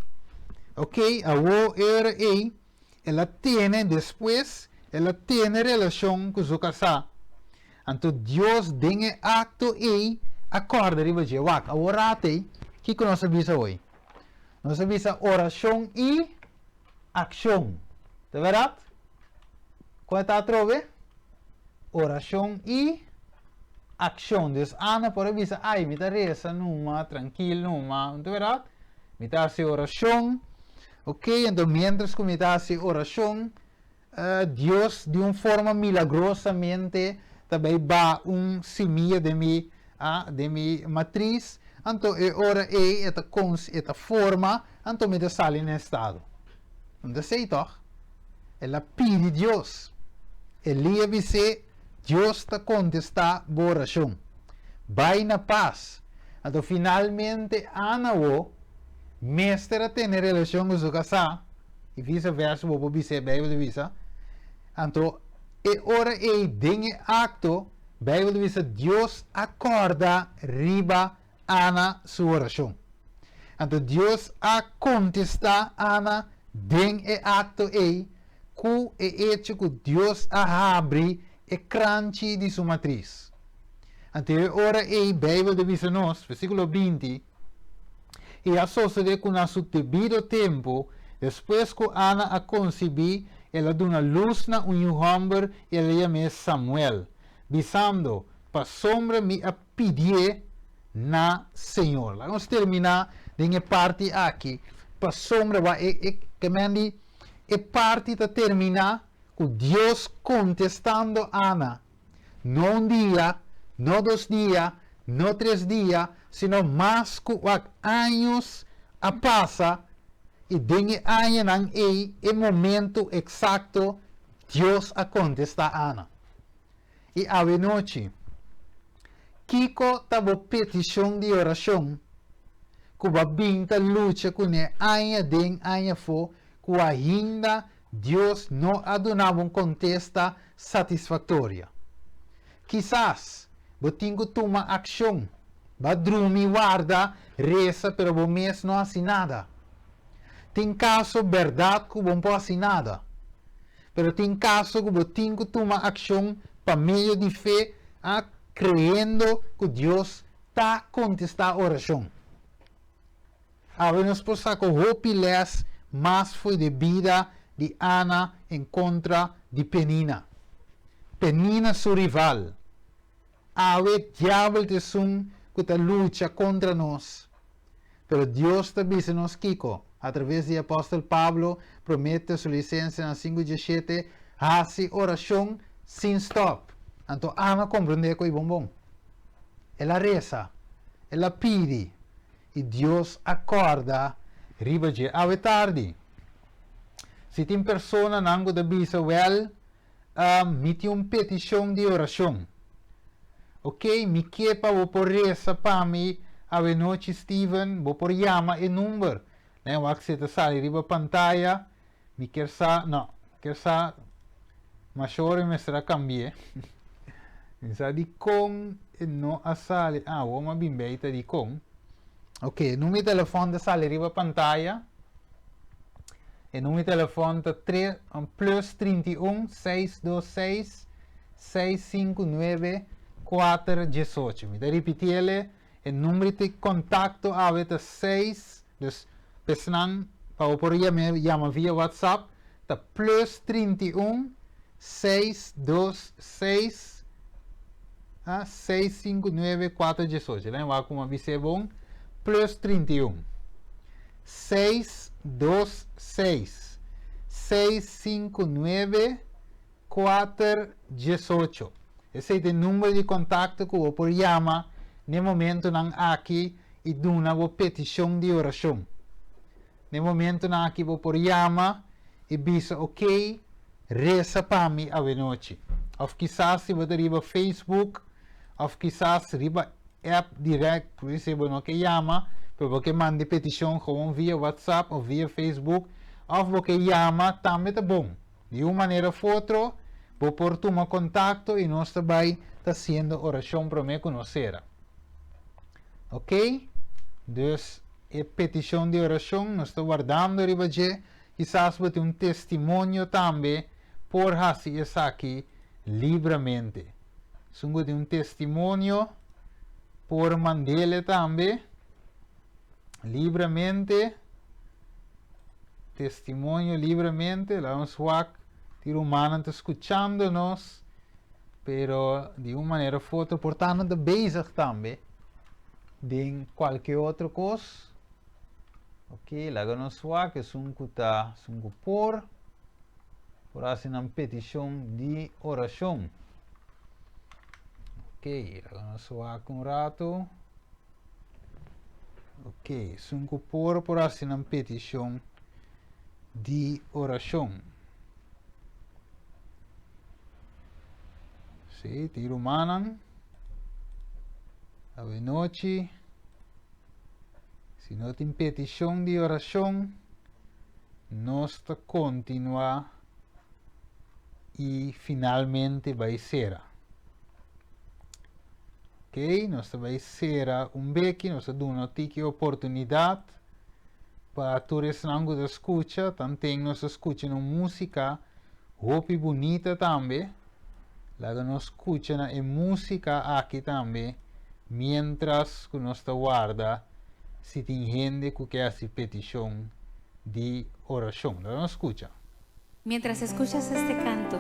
ok, era aí, ela tem, depois, ela tem relação com sua casa. Então, Deus tem acto aí, acorda, riba de wak, agora até, que nós avisa hoje? Nós avisa oração e ação. Tá verdade? Qual está a trove? Oração e ação. Então, Ana por avisa, me está reza numa, tranquilo numa, tá verdade? Me está a oração. Ok, então, mientras que me está a oração, Deus, de uma forma milagrosamente, também dá semilla de mi matriz, então ora esta forma, então me sale no estado. Não sei toch? Ela pede Deus. Elia disse, Deus está contestar a oração. Vai na paz. Então finalmente Ana mestra tem relação com sua casa, e vice-versa, vou dizer, Bíblia diz, então e ora tem acto, Bíblia diz, Deus acorda riba Ana sua oração. Então Deus a contestar Ana tem acto que é hecho que Deus a abre e crunch de sua matriz. Então ora Bíblia diz nos, versículo 20, e a suceder com a seu devido tempo, depois que Ana a concebi, ela deu uma luz na homem e ela chama Samuel, dizendo, para sombra me a pedir na Senhor. Vamos terminar de parte aqui. Para sombra parte de terminar com Deus contestando Ana. Não dia, não 2 dias, não 3 dias, sino mais que anos a passa. E dengue añanan e momento exacto Deus a contestar Ana. E a noite, Kiko tava petição de oração, que va binta luta com ne aña den aña fo, que ainda Deus não ha donado uma contesta satisfatória. Quizás, você tem que tomar ação. Vai dormir, guarda, reza, pero você mesmo não faz nada. Tem caso, verdade, que você não pode fazer nada. Pero tem caso que você tem que tomar ação para meio de fé, crendo que Deus está contestando a oração. A nós podemos que o piles mas foi de vida de Ana em contra de Penina. Penina, sua rival. O diabo te sum que está luta contra nós. Pero Deus te diz nos Kiko, através do apóstolo Pablo, promete sua licença na 5:17, hace oração sem stop. Então, Ana compreende que é bom. Ela reza, ela pede, e Deus acorda, riba de tarde. Se tem pessoa não da bisa well, mete uma petição de oração. Ok, me quepa vou por reza para mim, a noite Steven, vou por chama e número. Né, o que você sai riba pantalla, me quer sa, mas chora me será cambiar. Sa di com e não a sale, uma bimbeita di com. Ok, número de telefone da sale riba pantalla. E número de telefone tá plus 31 626 659 418. Me dá repetir o número de contato é 6, dus pesnan para por chama via WhatsApp, tá plus 31 626 659 418. Lembra como avise bom? Plus 31 626 659 418. Esse é o número de contato que eu por chama no momento não aqui e duna uma petição de oração. No momento não aqui eu por chama e diz ok, reza para mim a noite. Ou quizás se você riba Facebook, ou quizás riba app direct, por isso não que chama, porque mande petição gewoon via WhatsApp ou via Facebook, ou porque chama também tá bom. De uma maneira ou outra, vou por tomar contato e nós também está fazendo oração para me conhecer. Ok? Dus, a petição de oração, nós estamos guardando riba de, quizás você tem testemunho também, por fazer isso aqui livremente. Se você tem testemunho, por mandar também, livremente, testemunho livremente, lá vamos ver que o humano está escutando-nos, pero de uma maneira ou outra, portanto, está bezig também, de qualquer outra coisa. Ok, lá vamos ver que são por fazer uma petição de oração. Ok, lá vamos ver um rato. Ok, são por fazer uma petição de oração. Sim, tiro manan. A noite. Se não tem petição de oração, nós continuar e finalmente vai ser. Ok, nós vai ser beque, nós damos uma oportunidade para todos que escutam, também nós escutamos música, roupa bonita também, lá nós escutamos a música aqui também, mientras que nós guarda, se tem gente que quer fazer petição de oração, lá nós escuta. Mientras escuchas este canto,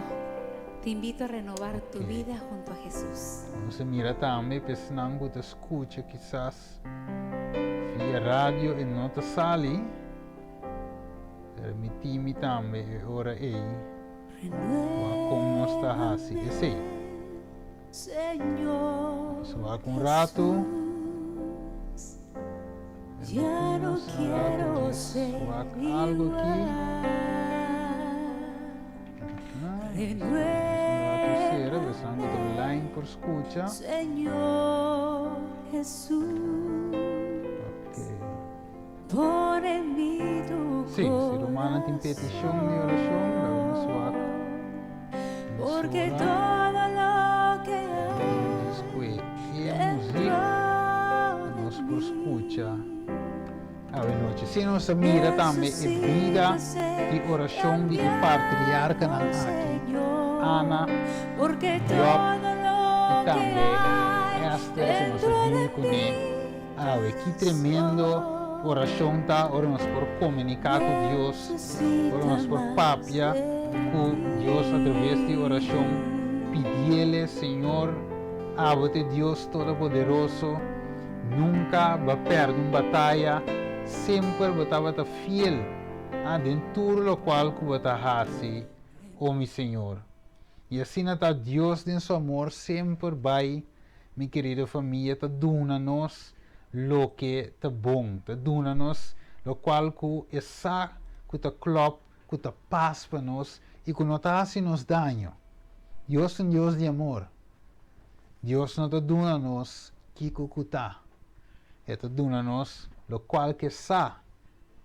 te invito a renovar tu vida junto a Jesús. Nós mira também, pensando que te escuta, quizás via rádio e não te sale, permiti-me também ora aí, como nós está assim, esse aí. Só com rato, ya no quiero ser algo aqui. Renueva, besando online por escucha. Señor Jesús, Okay. pon en mí tu Sim, se Romana tem petição de oração, vamos lá. Porque todo lo que Después, e a música nos escuta a noite. Se nos mira também a vida de oração de patriarca na aqui, Ana, Job, e também Esther, que nos viu com ele. Que tremendo oração tá, oramos por comunicar com Deus, oramos por papia com Deus através de oração, pedir-lhe, Senhor, ábrete Deus Todo-Poderoso, nunca vai perder uma batalha, sempre vai estar fiel a dentro do qual que vai estar oh meu Senhor. E assim está Deus em seu amor sempre vai, minha querida família, te dona-nos lo que te bom, te dona-nos lo qual que essa que te clop, que te paz para nós e que não está assim nos dano. Deus é um Deus de amor. Deus não te dona-nos que está. Ele te dona-nos lo qual que essa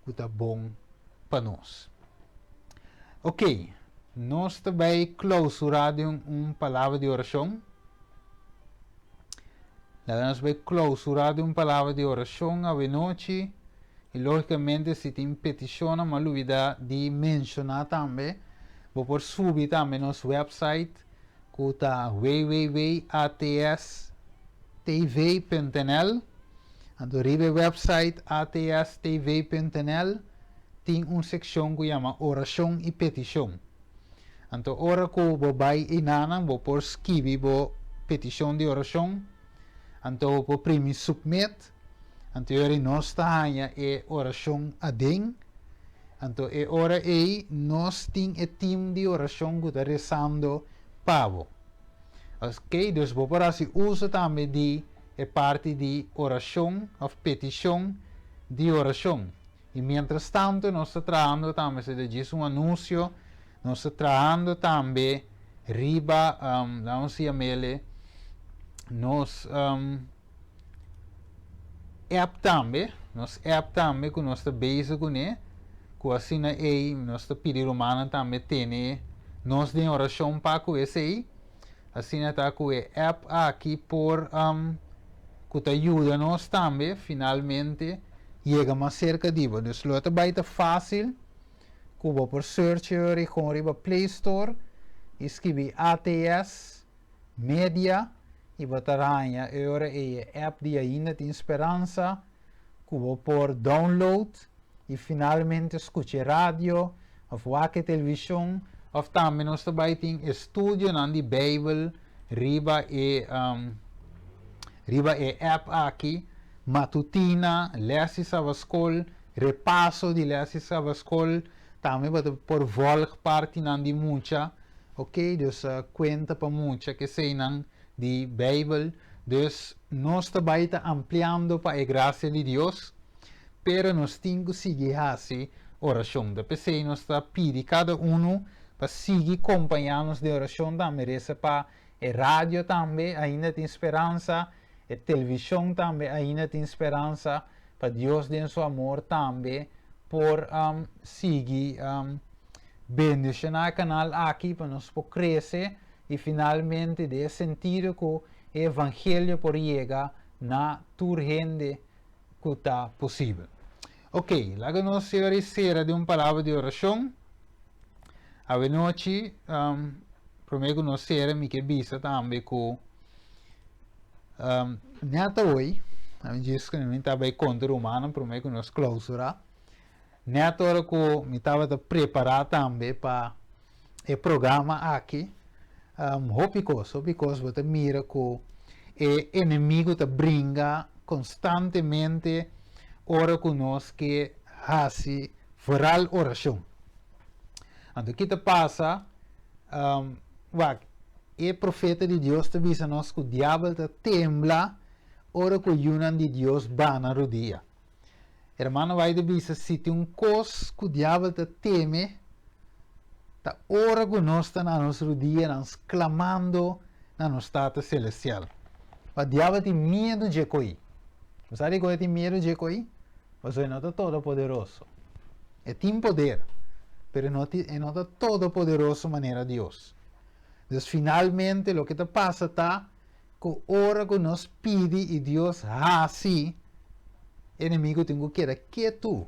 que te bom para nós. Ok, nós também clausuramos uma palavra de oração. Nós vamos clausurar uma palavra de oração a noite. E logicamente, se tem petição, não olvida de mencionar também. Vou por subir também nosso website, que está www.atstv.nl. Então, o website atstv.nl tem uma secção que chama oração e petição. Então, ora que vou vai e nana, vou por escrever petição de oração. Então, vou primeiro submit. Então, nós estamos em oração a den. Então, ora aí, nós temos um time de oração que está rezando pavo. Ok, então, vou por assim, usa também de parte de oração, ou petição de oração. E, mientras tanto, nós estamos trabalhando também, se diz um anúncio, nós estamos trabalhando também, riba, vamos chamar nós app também que nós estamos bezig com ele, que assim aí nós estamos pedindo humana também tem nós de oração para com esse aí, assim está com o app aqui por que te ajuda nós também finalmente chega mais cerca de você. Então, é bem fácil, que vou por searcher e com o Play Store, escrever ATS Media. E bataranya ora e app de ainda tem esperança que vou por download e finalmente escutar rádio ou qualquer televisão ou também nós também tem estúdio na de Bible riba e app aqui matutina lesis a escola repasso de lesis a escola também por volg parte na de muita ok então conta para muita que sei não de Bible, dus nós também está ampliando para a graça de Deus, pero nós temos que seguir assim oração. Da PC nós está pedindo cada para seguir acompanhando de oração também, reza para a rádio também ainda tem esperança, a televisão também ainda tem esperança, para Deus de seu amor também, por seguir bendicionar o canal aqui para nós poder crescer. E finalmente, de sentido que o evangelho por chegar na tua gente que está possível. Ok, lá que nós se de uma palavra de oração. A noite, primeiro nós será me que bisa também que neta hoje, a gente diz que não estava contra o humano, primeiro nós clausura. Neta hora que me estava preparado também para o programa aqui. Hopicos, você mira que o inimigo te brinca constantemente ora conosco que hace varal oração. Então, o que te passa, o profeta de Deus te avisa nós que o diabo te tembla ora que o yunan de Deus va na rodilha. Hermano, vai te dizer, se tem coisa que o diabo te teme, ta ora que nós estamos na nossa rodilha, nós clamando na nossa estado celestial. O diabo tem medo de coi. Você sabe qual é o medo de coi? Você não é todo poderoso. Tem poder, pero não é todo poderoso maneira Deus. Então, finalmente, o que te passa tá que hora que nos pede e Deus assim, inimigo tem que quedar quieto.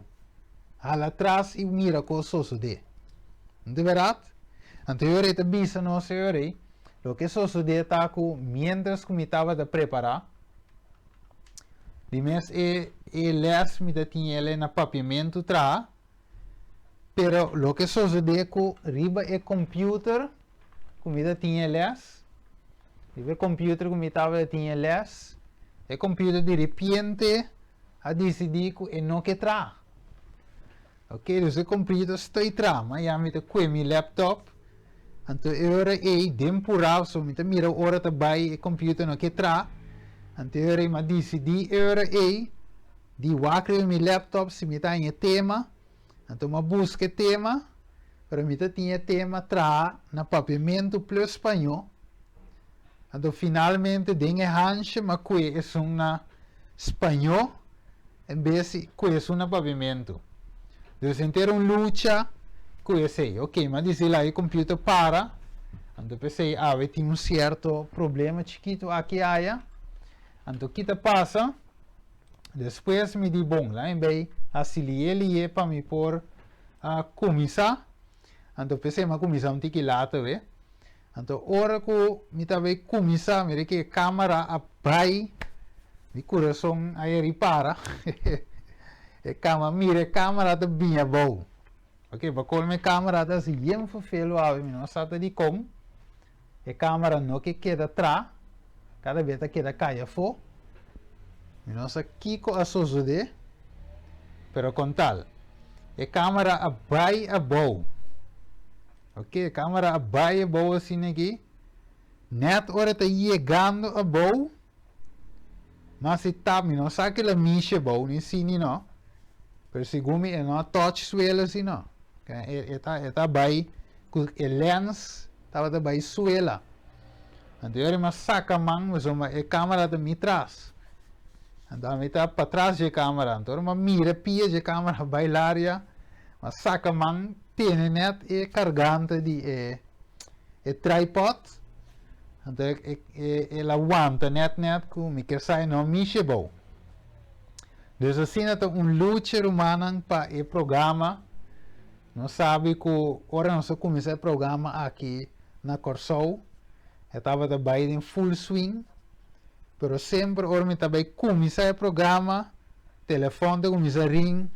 Hala atrás e mira o que sucede. Não é verdade? Então, eu te avisa, não sei, o que sucede tá que, mientras que me estava a preparar, de mês les me tinha ele na papiamento tra, pero o que sucede que riba é computer, que me tinha les, riba computer que me estava tinha les, é computer de repente a decidir que não que tra. Ok, dus o computer está tra, mas já me te mi laptop, então eu era temporal, so me mira hora também o computer não que tra. Anterior ma decidi era de wakre mi laptop se me tá em tema, então ma busca tema, para me tinha tema tra na papiamento plus espanhol, então finalmente dengue hanche ma que é na espanhol, em vez de que é na papiamento. Dus inteiro luta que sei, ok, mas diz lá o computer para, então pensei, tem um certo problema chiquito aqui aí. Então, o que te passa? Depois me di bom, lá em vez assim ele para me pôr a começar. Então, pensei mas começar um tique lá também. Então, hora que me também começar, me que a câmera abai, mi coração aí repara. E câmera tá bem bom. Ok, para qual minha câmera tá assim, bem fofelo, me não sabe de como. E câmera não que queda atrás. Cada vez que da caia for, não sei que a suceder, pero com tal, a câmera vai a boa, ok, a câmera vai a boa assim aqui, net hora está chegando a boa, mas se tá, não sei que ela mexe boa, nem sim não, pero segundo é não touch suela assim não, tá vai, com a lens, estava vai suela. Então, eu me saca mão, mas a câmera de me traz. Então, me está para trás da câmera. Então, eu mira pia da câmera bailaria, mas saca mão, tem net e carregante de tripod. Então, ela aguanta net com me quer sair não mexe bom. Então, assim, é luta humana para o programa. Não sabe que agora nós começamos o programa aqui na Corsou. Estava também em full swing, pero sempre ora me também começar o programa, telefone começa a ring,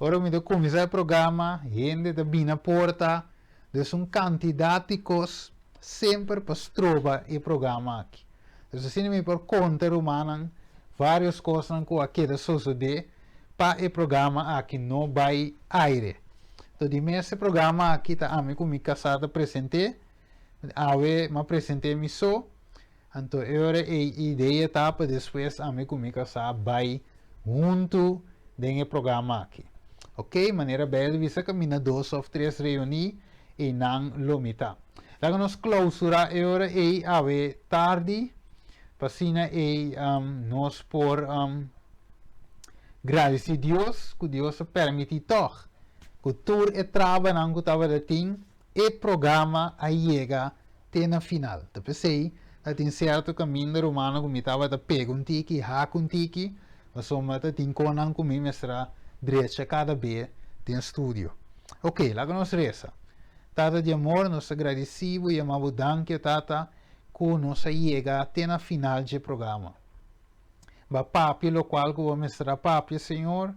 ora me começar o programa, gente também na porta, então quantidade de coisas sempre para trovar o programa aqui. Então assim me por conta humana, várias coisas que aqui da suceder para o programa aqui não vai aire. Então de esse programa aqui tá a mim com minha casada presente. Me apresentei me só, então eu a ideia tá para depois a mim comigo vai junto dentro do programa aqui, ok? Maneira bela visa que mina 2 ou 3 reuniões e não lomita. Lá nós clausura eu a tarde, para cima nós por agradecer Deus que Deus permite toch, que tudo é trabalho não que estava de tim. E programa aí chega até na final. Então, pensei, tem certo caminho romano que me estava a pegar um tique, hack um tique, mas só me tem conan comigo, mas será direito cada vez tem estúdio. Ok, lá que nós reza. Tata de amor, nós agradecemos e amamos danke, tata, que nós chega até na final do programa. Va papi, lo qual que vamos será papi, Senhor,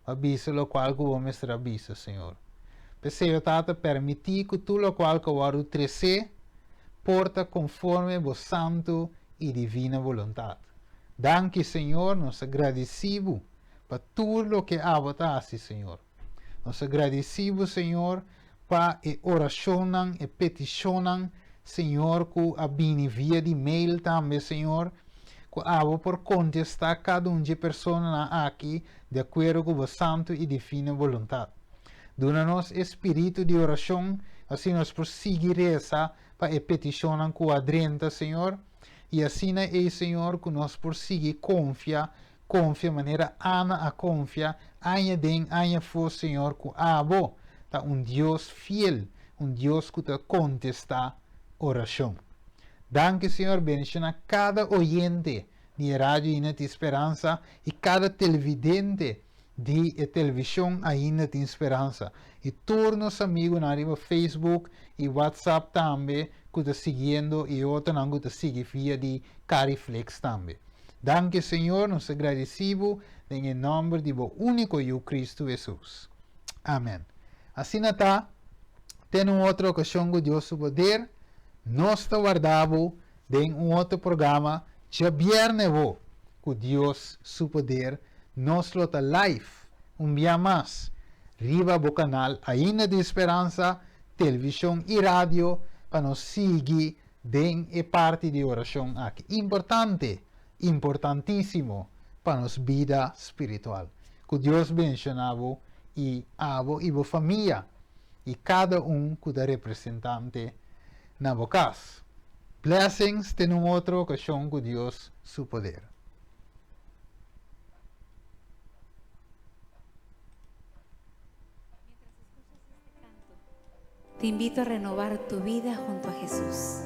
va bisa, lo qual que vamos será bisa, Senhor. Pensei, tata, permitir que tudo o qual que eu crescer, porta conforme a santo e divina vontade. Danke, Senhor, nós agradecemos para tudo o que abotasse, Senhor. Nós agradecemos, Senhor, para a oração e petição, Senhor, que a via de e-mail também, Senhor, que abo por contestar cada de pessoas aqui de acordo com a santo e divina vontade. Dona-nos espírito de oração, assim nós prosseguiremos para a petição com a adrenta, Senhor, e assim é, Senhor, que nós prosseguir confiar confia, maneira ana a confia, anha den, anha for Senhor, com abo, tá Deus fiel, Deus que te contesta oração. Danke, Senhor, bendiga cada oyente de Rádio Ina de Esperança e cada televidente de televisão Ina de Esperança. E todos os amigos na Facebook e WhatsApp também, que estão seguindo e outros não estão seguindo via de Cariflex também. Danke, Senhor, nos agradecemos em nome de o único eu Cristo Jesus. Amém. Assim está, tem outra ocasião que Deus poder. Nós te guardamos em outro programa, já viernes, que Deus, su poder, nos lo está live, dia mais, riba o canal, ainda de Esperança, televisão e rádio, para nos seguir em parte de oração aqui. Importante, importantíssimo, para nos vida espiritual. Que Deus bendiga e a e família, e cada que é representante na vocas. Blessings, tem outra ocasião com Deus, su poder. Te invito a renovar tu vida junto a Jesús.